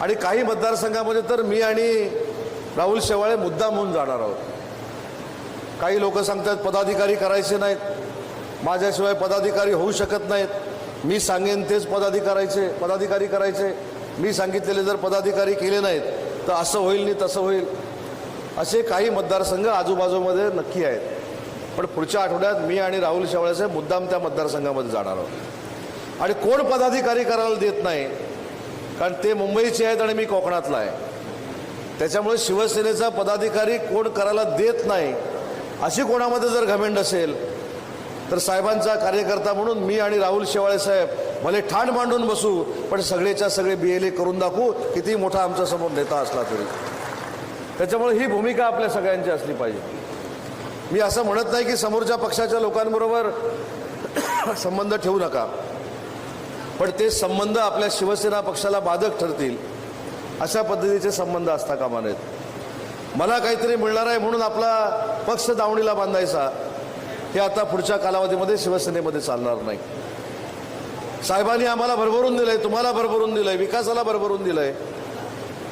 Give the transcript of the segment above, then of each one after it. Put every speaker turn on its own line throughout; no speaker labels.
आणि काही मतदारसंघामध्ये तर मी आणि राहुल शेवाळे मुद्दाम होऊन जाणार आहोत. काही लोक सांगतात पदाधिकारी करायचे नाहीत, माझ्याशिवाय पदाधिकारी होऊ शकत नाहीत, मी सांगेन तेच पदाधिकारी करायचे, मी सांगितलेले जर पदाधिकारी केले नाहीत तर असं होईल नाही तसं होईल. असे काही मतदारसंघ आजूबाजूमध्ये नक्की आहेत. पण पुढच्या आठवड्यात मी आणि राहुल शेवाळे साहेब मुद्दाम त्या मतदारसंघामध्ये जाणार आहोत. आणि कोण पदाधिकारी करायला देत नाही, कारण ते मुंबईचे आहेत आणि मी कोकणातला आहे. त्याच्यामुळे शिवसेनेचा पदाधिकारी कोण करायला देत नाही अशी कोणामध्ये जर घमेंड असेल तर साहेबांचा कार्यकर्ता म्हणून मी आणि राहुल शेवाळे साहेब भले ठाण मांडून बसू, पण सगळेच्या सगळे BLA करून दाखवू, किती मोठा आमच्या समोर नेता असला तरी. त्याच्यामुळे ही भूमिका आपल्या सगळ्यांची असली पाहिजे. मी असं म्हणत नाही की समोरच्या पक्षाच्या लोकांबरोबर संबंध ठेवू नका, पण ते संबंध आपल्या शिवसेना पक्षाला बाधक ठरतील अशा पद्धतीचे संबंध असता कामा नयेत. मला काहीतरी मिळणार आहे म्हणून आपला पक्ष दावणीला बांधायचा हे आता पुढच्या कालावधीमध्ये शिवसेनेमध्ये चालणार नाही. साहेबांनी आम्हाला भरभरून दिलंय, तुम्हाला भरभरून दिलंय, विकासाला भरभरून दिलंय.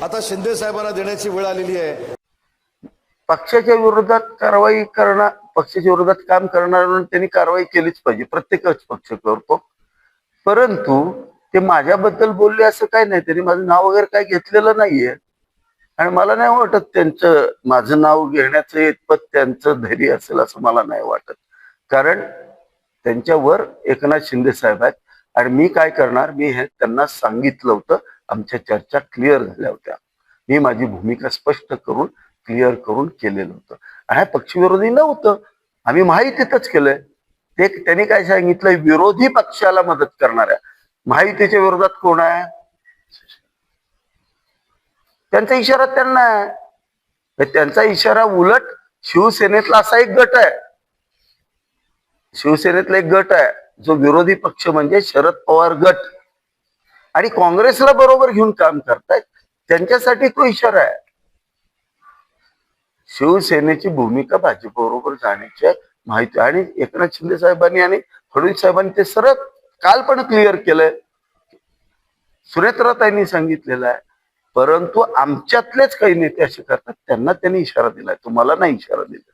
आता शिंदे साहेबांना देण्याची वेळ आलेली आहे.
पक्षाच्या विरोधात कारवाई करणं, पक्षाच्या विरोधात काम करणाऱ्यांना त्यांनी कारवाई केलीच पाहिजे, प्रत्येकच पक्ष करतो. परंतु ते माझ्याबद्दल बोलले असं काही नाही, त्यांनी माझं नाव वगैरे काही घेतलेलं नाहीये आणि मला नाही वाटत त्यांचं माझं नाव घेण्याचं इतपत त्यांचं धैर्य असेल असं मला नाही वाटत. कारण त्यांच्यावर एकनाथ शिंदे साहेब आहेत आणि मी काय करणार, मी हे त्यांना सांगितलं होतं. आमच्या चर्चा क्लिअर झाल्या होत्या, मी माझी भूमिका स्पष्ट करून क्लिअर करून केलेलं होतं. आणि पक्षविरोधी नव्हतं, आम्ही माहितीतच केलंय. ते त्यांनी काय सांगितलं, विरोधी पक्षाला मदत करणाऱ्या माहितीच्या विरोधात कोण आहे, त्यांचा इशारा त्यांना आहे. त्यांचा इशारा उलट शिवसेनेतला असा एक गट आहे, शिवसेनेतला एक गट आहे जो विरोधी पक्ष म्हणजे शरद पवार गट आणि काँग्रेसला बरोबर घेऊन काम करतायत, त्यांच्यासाठी तो इशारा आहे. शिवसेनेची भूमिका भाजपबरोबर जाण्याची माहिती आणि एकनाथ शिंदे साहेबांनी आणि फडणवीस साहेबांनी ते सरळ काल पण क्लिअर केलंय, सुनेत्राताईंनी सांगितलेलं आहे. परंतु आमच्यातलेच काही नेते असे करतात, त्यांना त्यांनी इशारा दिलाय, तुम्हाला नाही इशारा दिला.